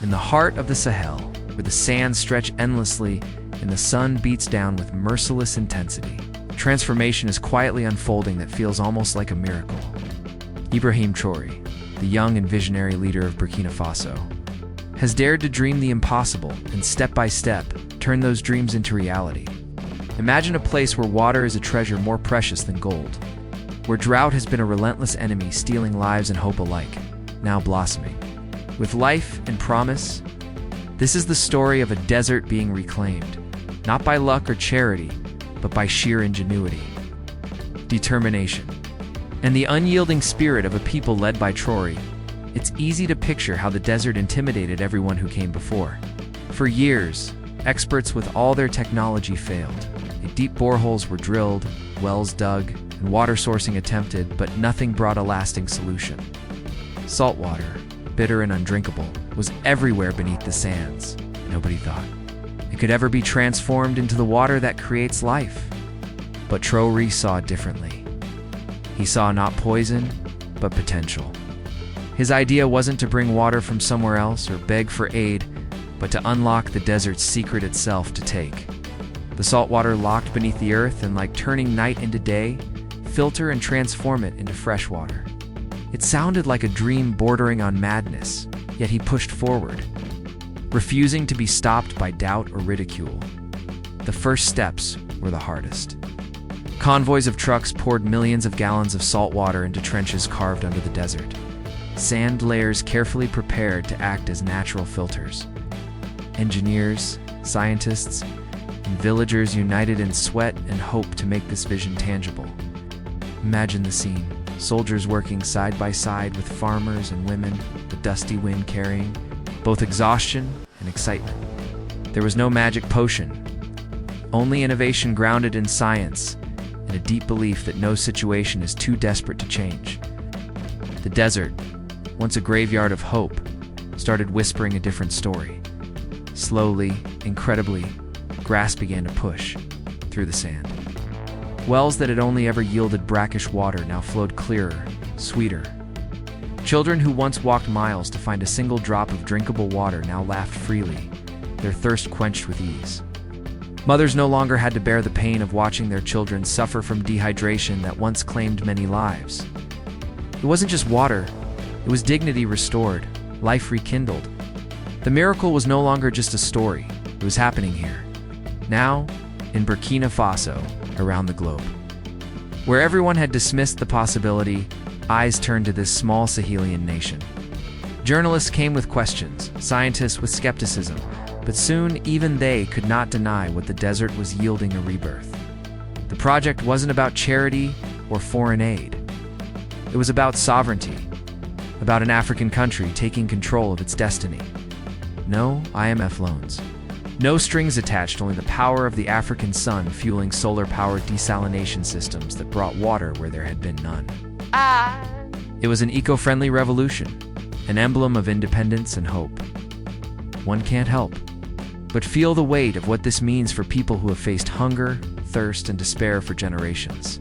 In the heart of the Sahel, where the sands stretch endlessly and the sun beats down with merciless intensity, transformation is quietly unfolding that feels almost like a miracle. Ibrahim Traoré, the young and visionary leader of Burkina Faso, has dared to dream the impossible and step by step turn those dreams into reality. Imagine a place where water is a treasure more precious than gold, where drought has been a relentless enemy stealing lives and hope alike, now blossoming. With life and promise, this is the story of a desert being reclaimed, not by luck or charity, but by sheer ingenuity, determination, and the unyielding spirit of a people led by Traoré. It's easy to picture how the desert intimidated everyone who came before. For years, experts with all their technology failed. Deep boreholes were drilled, wells dug, and water sourcing attempted, but nothing brought a lasting solution. Salt water, bitter and undrinkable, was everywhere beneath the sands. Nobody thought it could ever be transformed into the water that creates life. But Traoré saw differently. He saw not poison, but potential. His idea wasn't to bring water from somewhere else or beg for aid, but to unlock the desert's secret itself to take. The salt water locked beneath the earth and, like turning night into day, filter and transform it into fresh water. It sounded like a dream bordering on madness, yet he pushed forward, refusing to be stopped by doubt or ridicule. The first steps were the hardest. Convoys of trucks poured millions of gallons of salt water into trenches carved under the desert, sand layers carefully prepared to act as natural filters. Engineers, scientists, and villagers united in sweat and hope to make this vision tangible. Imagine the scene. Soldiers working side by side with farmers and women, the dusty wind carrying both exhaustion and excitement. There was no magic potion, only innovation grounded in science and a deep belief that no situation is too desperate to change. The desert, once a graveyard of hope, started whispering a different story. Slowly, incredibly, grass began to push through the sand. Wells that had only ever yielded brackish water now flowed clearer, sweeter. Children who once walked miles to find a single drop of drinkable water now laughed freely, their thirst quenched with ease. Mothers no longer had to bear the pain of watching their children suffer from dehydration that once claimed many lives. It wasn't just water, it was dignity restored, life rekindled. The miracle was no longer just a story, it was happening here. Now, in Burkina Faso, around the globe. Where everyone had dismissed the possibility, eyes turned to this small Sahelian nation. Journalists came with questions, scientists with skepticism, but soon even they could not deny what the desert was yielding a rebirth. The project wasn't about charity or foreign aid. It was about sovereignty, about an African country taking control of its destiny. No IMF loans. No strings attached, only the power of the African sun fueling solar-powered desalination systems that brought water where there had been none. It was an eco-friendly revolution, an emblem of independence and hope. One can't help but feel the weight of what this means for people who have faced hunger, thirst, and despair for generations.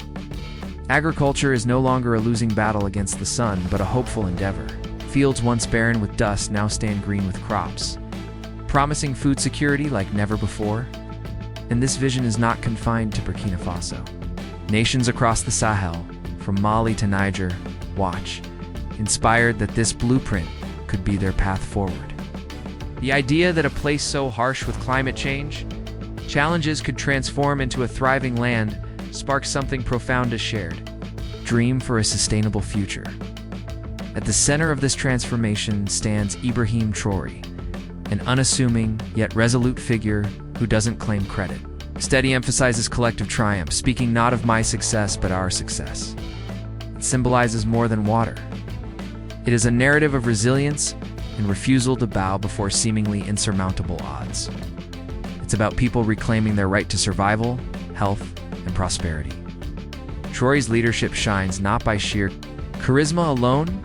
Agriculture is no longer a losing battle against the sun, but a hopeful endeavor. Fields once barren with dust now stand green with crops, promising food security like never before. And this vision is not confined to Burkina Faso. Nations across the Sahel, from Mali to Niger, watch, inspired that this blueprint could be their path forward. The idea that a place so harsh with climate change challenges could transform into a thriving land sparks something profound as shared. Dream for a sustainable future. At the center of this transformation stands Ibrahim Traoré, an unassuming yet resolute figure who doesn't claim credit. Steady emphasizes collective triumph, speaking not of my success but our success. It symbolizes more than water. It is a narrative of resilience and refusal to bow before seemingly insurmountable odds. It's about people reclaiming their right to survival, health, and prosperity. Traoré's leadership shines not by sheer charisma alone,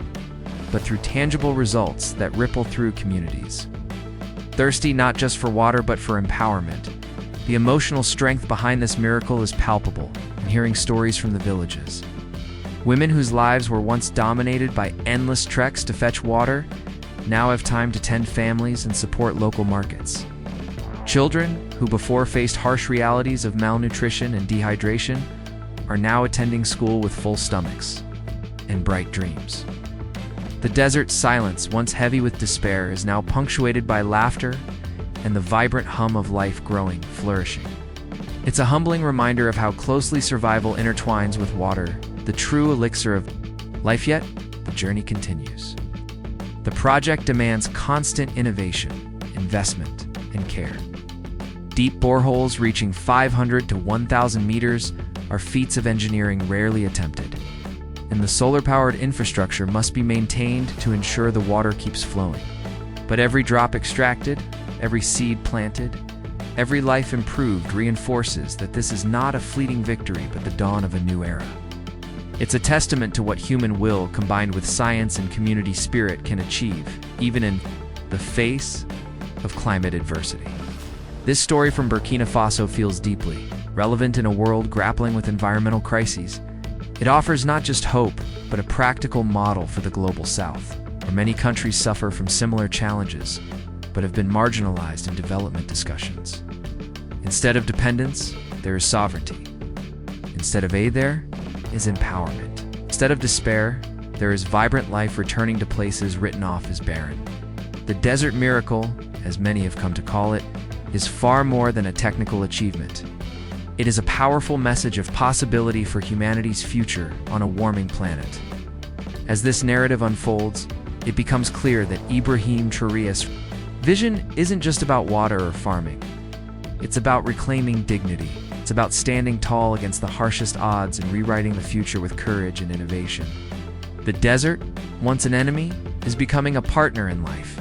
but through tangible results that ripple through communities. Thirsty not just for water but for empowerment, the emotional strength behind this miracle is palpable in hearing stories from the villages. Women whose lives were once dominated by endless treks to fetch water now have time to tend families and support local markets. Children, who before faced harsh realities of malnutrition and dehydration, are now attending school with full stomachs and bright dreams. The desert's silence, once heavy with despair, is now punctuated by laughter and the vibrant hum of life growing, flourishing. It's a humbling reminder of how closely survival intertwines with water, the true elixir of life. Yet, the journey continues. The project demands constant innovation, investment, and care. Deep boreholes reaching 500 to 1,000 meters are feats of engineering rarely attempted, and the solar-powered infrastructure must be maintained to ensure the water keeps flowing. But every drop extracted, every seed planted, every life improved reinforces that this is not a fleeting victory but the dawn of a new era. It's a testament to what human will combined with science and community spirit can achieve, even in the face of climate adversity. This story from Burkina Faso feels deeply relevant in a world grappling with environmental crises. It offers not just hope, but a practical model for the global South, where many countries suffer from similar challenges, but have been marginalized in development discussions. Instead of dependence, there is sovereignty. Instead of aid, there is empowerment. Instead of despair, there is vibrant life returning to places written off as barren. The desert miracle, as many have come to call it, is far more than a technical achievement. It is a powerful message of possibility for humanity's future on a warming planet. As this narrative unfolds, it becomes clear that Ibrahim Traoré's vision isn't just about water or farming. It's about reclaiming dignity. It's about standing tall against the harshest odds and rewriting the future with courage and innovation. The desert, once an enemy, is becoming a partner in life,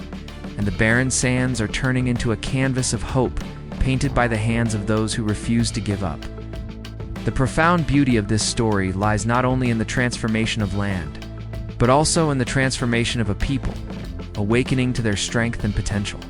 and the barren sands are turning into a canvas of hope, painted by the hands of those who refuse to give up. The profound beauty of this story lies not only in the transformation of land, but also in the transformation of a people, awakening to their strength and potential.